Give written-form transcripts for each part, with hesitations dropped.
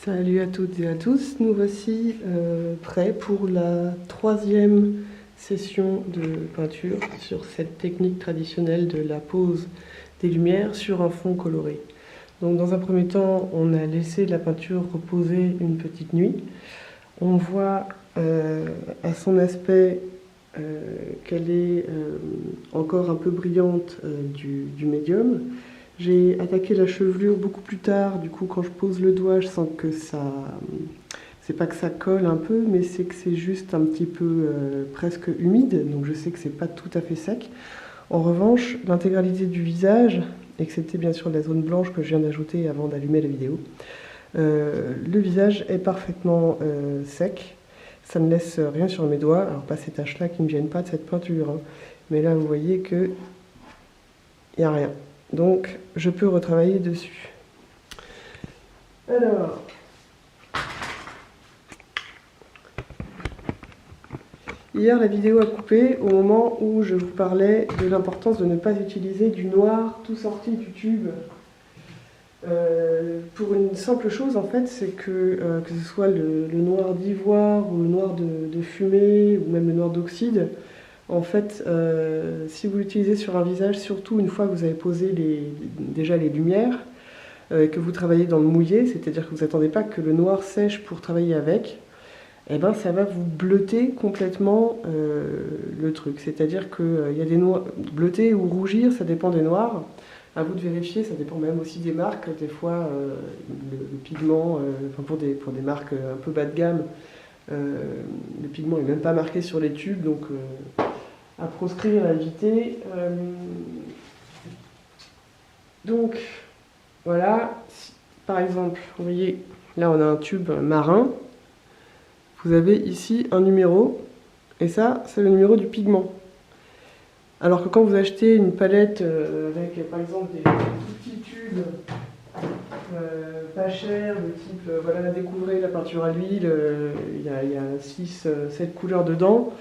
Salut à toutes et à tous, nous voici prêts pour la troisième session de peinture sur cette technique traditionnelle de la pose des lumières sur un fond coloré. Donc dans un premier temps, on a laissé la peinture reposer une petite nuit. On voit à son aspect qu'elle est encore un peu brillante du médium. J'ai attaqué la chevelure beaucoup plus tard, du coup quand je pose le doigt, je sens que ça... C'est pas que ça colle un peu, mais c'est que c'est juste un petit peu presque humide, donc je sais que c'est pas tout à fait sec. En revanche, l'intégralité du visage, excepté bien sûr la zone blanche que je viens d'ajouter avant d'allumer la vidéo, le visage est parfaitement sec. Ça ne laisse rien sur mes doigts, alors pas ces taches là qui ne me viennent pas de cette peinture, hein. Mais là vous voyez que il n'y a rien. Donc, je peux retravailler dessus. Alors, hier, la vidéo a coupé au moment où je vous parlais de l'importance de ne pas utiliser du noir tout sorti du tube. Pour une simple chose, en fait, c'est que ce soit le noir d'ivoire ou le noir de fumée ou même le noir d'oxyde, en fait, si vous l'utilisez sur un visage, surtout une fois que vous avez posé déjà les lumières, que vous travaillez dans le mouillé, c'est-à-dire que vous n'attendez pas que le noir sèche pour travailler avec, et ben ça va vous bleuter complètement le truc. C'est-à-dire qu'il y a des noirs, bleuter ou rougir, ça dépend des noirs. À vous de vérifier, ça dépend même aussi des marques. Des fois, le pigment, enfin pour des marques un peu bas de gamme, le pigment n'est même pas marqué sur les tubes, donc à proscrire, à éviter. Donc, voilà. Par exemple, vous voyez, là on a un tube marin. Vous avez ici un numéro, et ça, c'est le numéro du pigment. Alors que quand vous achetez une palette avec, par exemple, des tout petits tubes pas chers, de type, voilà, la Découvrez, la peinture à l'huile, il y a 6-7 couleurs dedans.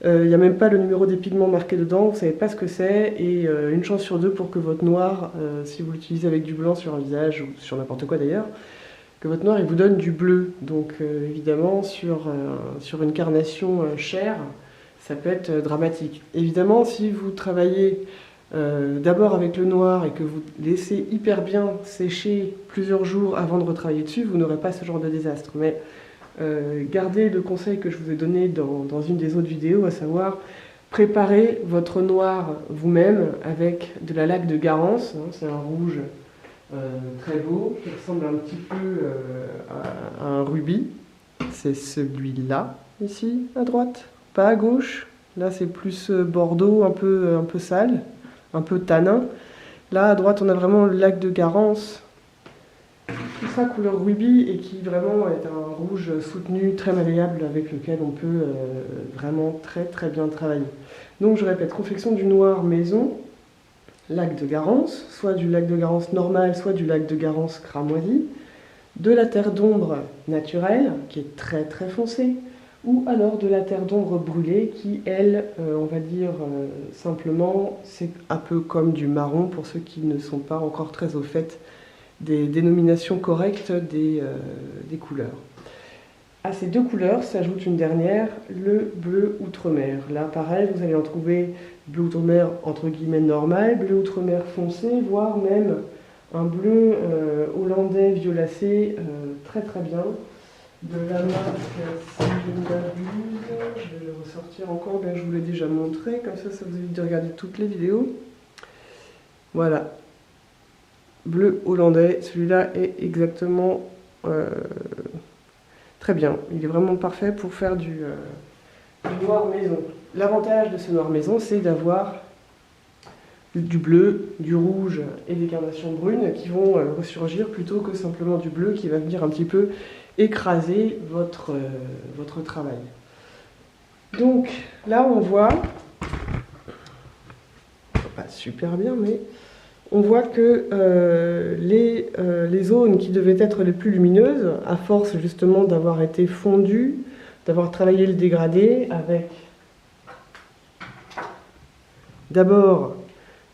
Il n'y a même pas le numéro des pigments marqué dedans, vous ne savez pas ce que c'est, et une chance sur deux pour que votre noir, si vous l'utilisez avec du blanc sur un visage, ou sur n'importe quoi d'ailleurs, que votre noir il vous donne du bleu. Donc évidemment sur une carnation chère, ça peut être dramatique. Évidemment, si vous travaillez d'abord avec le noir et que vous laissez hyper bien sécher plusieurs jours avant de retravailler dessus, vous n'aurez pas ce genre de désastre. Mais gardez le conseil que je vous ai donné dans une des autres vidéos, à savoir préparez votre noir vous-même avec de la laque de Garance, hein, c'est un rouge très beau, qui ressemble un petit peu à un rubis. C'est celui-là, ici, à droite, pas à gauche. Là, c'est plus bordeaux, un peu sale, un peu tanin. Là, à droite, on a vraiment le lac de Garance, qui sera couleur rubis et qui vraiment est un rouge soutenu, très malléable, avec lequel on peut vraiment très bien travailler. Donc, je répète, confection du noir maison, lac de Garance, soit du lac de Garance normal, soit du lac de Garance cramoisi, de la terre d'ombre naturelle, qui est très foncée, ou alors de la terre d'ombre brûlée, qui, elle, on va dire simplement, c'est un peu comme du marron, pour ceux qui ne sont pas encore très au fait des dénominations correctes des couleurs. À ces deux couleurs s'ajoute une dernière, le bleu outre-mer. Là, pareil, vous allez en trouver bleu outre-mer entre guillemets normal, bleu outre-mer foncé, voire même un bleu hollandais violacé, très bien. De la marque, si je ne m'abuse, je vais le ressortir encore, ben, je vous l'ai déjà montré, comme ça vous évite de regarder toutes les vidéos. Voilà. Bleu hollandais, celui-là est exactement très bien. Il est vraiment parfait pour faire du noir maison. L'avantage de ce noir maison, c'est d'avoir du bleu, du rouge et des carnations brunes qui vont ressurgir plutôt que simplement du bleu qui va venir un petit peu écraser votre travail. Donc là on voit, pas super bien, mais on voit que les zones qui devaient être les plus lumineuses, à force justement d'avoir été fondues, d'avoir travaillé le dégradé avec d'abord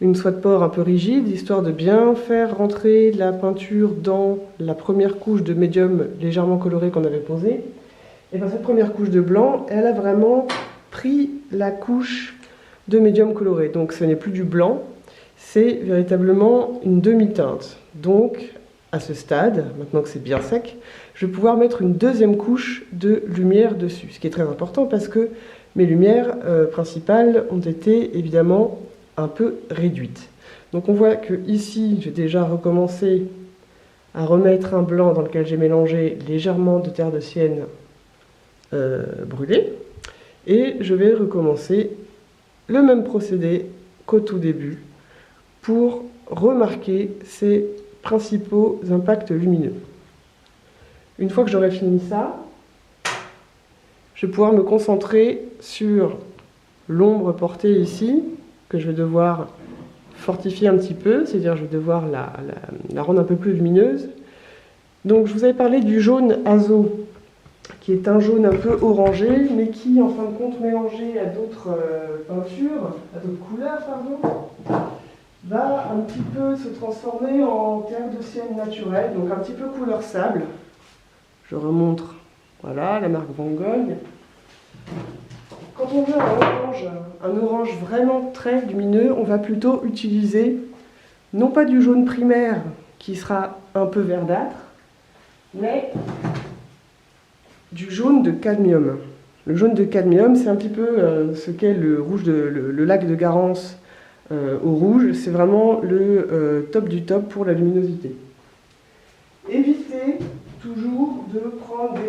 une soie de porc un peu rigide, histoire de bien faire rentrer la peinture dans la première couche de médium légèrement coloré qu'on avait posée. Et bien cette première couche de blanc, elle a vraiment pris la couche de médium coloré. Donc ce n'est plus du blanc, c'est véritablement une demi-teinte. Donc à ce stade, maintenant que c'est bien sec, je vais pouvoir mettre une deuxième couche de lumière dessus. Ce qui est très important parce que mes lumières principales ont été évidemment un peu réduites. Donc on voit que ici, j'ai déjà recommencé à remettre un blanc dans lequel j'ai mélangé légèrement de terre de sienne brûlée. Et je vais recommencer le même procédé qu'au tout début pour remarquer ces principaux impacts lumineux. Une fois que j'aurai fini ça, je vais pouvoir me concentrer sur l'ombre portée ici, que je vais devoir fortifier un petit peu, c'est-à-dire je vais devoir la rendre un peu plus lumineuse. Donc je vous avais parlé du jaune azo, qui est un jaune un peu orangé, mais qui en fin de compte mélangé à d'autres peintures, à d'autres couleurs, pardon, va un petit peu se transformer en terre de sienne naturelle, donc un petit peu couleur sable. Je remontre, voilà, la marque Van Gogh. Quand on veut un orange vraiment très lumineux, on va plutôt utiliser non pas du jaune primaire qui sera un peu verdâtre, mais du jaune de cadmium. Le jaune de cadmium, c'est un petit peu ce qu'est le lac de Garance au rouge. C'est vraiment le top du top pour la luminosité. Évitez toujours de prendre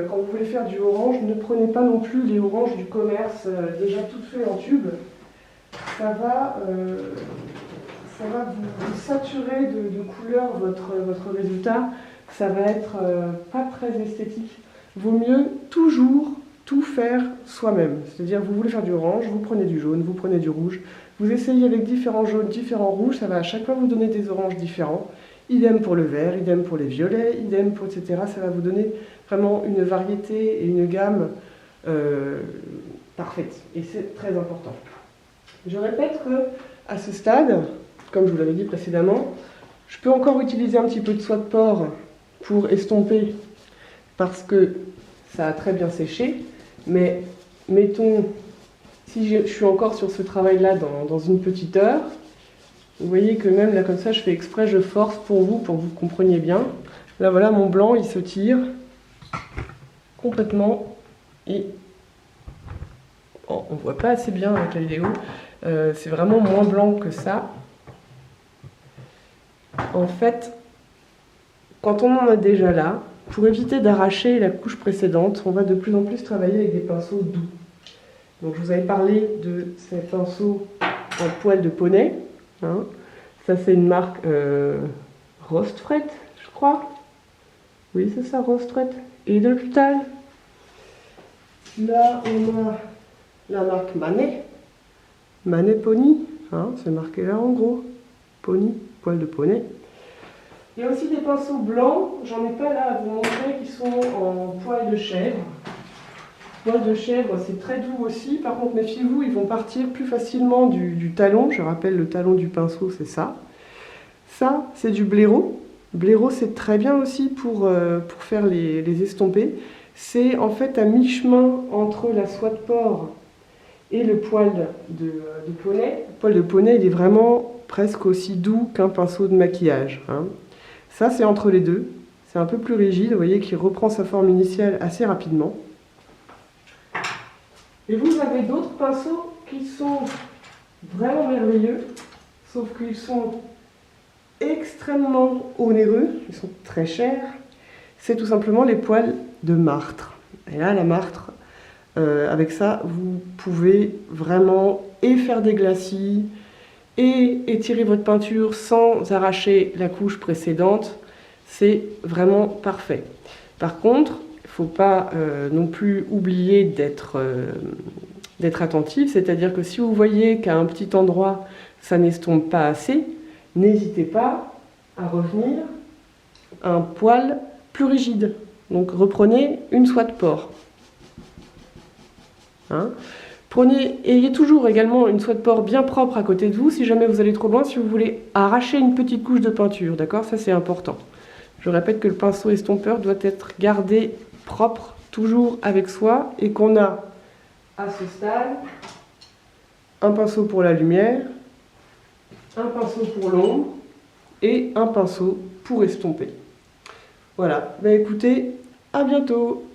quand vous voulez faire du orange, ne prenez pas non plus les oranges du commerce déjà toutes faites en tube. Ça va vous saturer de couleurs votre résultat. Ça va être pas très esthétique. Vaut mieux toujours tout faire soi-même. C'est-à-dire, vous voulez faire du orange, vous prenez du jaune, vous prenez du rouge. Vous essayez avec différents jaunes, différents rouges, ça va à chaque fois vous donner des oranges différents. Idem pour le vert, idem pour les violets, idem pour etc. Ça va vous donner vraiment une variété et une gamme parfaite. Et c'est très important. Je répète qu'à ce stade, comme je vous l'avais dit précédemment, je peux encore utiliser un petit peu de soie de porc pour estomper parce que ça a très bien séché. Mais mettons, si je suis encore sur ce travail-là dans une petite heure, vous voyez que même là comme ça, je fais exprès, je force pour que vous compreniez bien. Là voilà, mon blanc, il se tire complètement et oh, on ne voit pas assez bien avec la vidéo. C'est vraiment moins blanc que ça. En fait, quand on en a déjà là, pour éviter d'arracher la couche précédente, on va de plus en plus travailler avec des pinceaux doux. Donc je vous avais parlé de ces pinceaux en poil de poney. Hein. Ça c'est une marque Rostfret, je crois. Oui, c'est ça, Rostfret. Edelstahl. Là, on a la marque Manet. Manet Pony. Hein, c'est marqué là en gros. Pony, poil de poney. Il y a aussi des pinceaux blancs, j'en ai pas là à vous montrer, qui sont en poil de chèvre. Poil de chèvre, c'est très doux aussi. Par contre, méfiez-vous, ils vont partir plus facilement du talon. Je rappelle, le talon du pinceau, c'est ça. Ça, c'est du blaireau. Blaireau, c'est très bien aussi pour faire les estompés. C'est en fait à mi-chemin entre la soie de porc et le poil de poney. Le poil de poney, il est vraiment presque aussi doux qu'un pinceau de maquillage. Hein. Ça, c'est entre les deux. C'est un peu plus rigide, vous voyez, qui reprend sa forme initiale assez rapidement. Et vous avez d'autres pinceaux qui sont vraiment merveilleux, sauf qu'ils sont extrêmement onéreux, ils sont très chers. C'est tout simplement les poils de martre. Et là, la martre, avec ça, vous pouvez vraiment et faire des glacis, et étirer votre peinture sans arracher la couche précédente. C'est vraiment parfait. Par contre, il ne faut pas non plus oublier d'être attentif, c'est-à-dire que si vous voyez qu'à un petit endroit ça n'estompe pas assez, n'hésitez pas à revenir à un poil plus rigide. Donc reprenez une soie de porc. Hein. Ayez toujours également une soie de porc bien propre à côté de vous, si jamais vous allez trop loin, si vous voulez arracher une petite couche de peinture, d'accord? Ça c'est important. Je répète que le pinceau estompeur doit être gardé propre, toujours avec soi, et qu'on a, à ce stade, un pinceau pour la lumière, un pinceau pour l'ombre, et un pinceau pour estomper. Voilà, bah écoutez, à bientôt!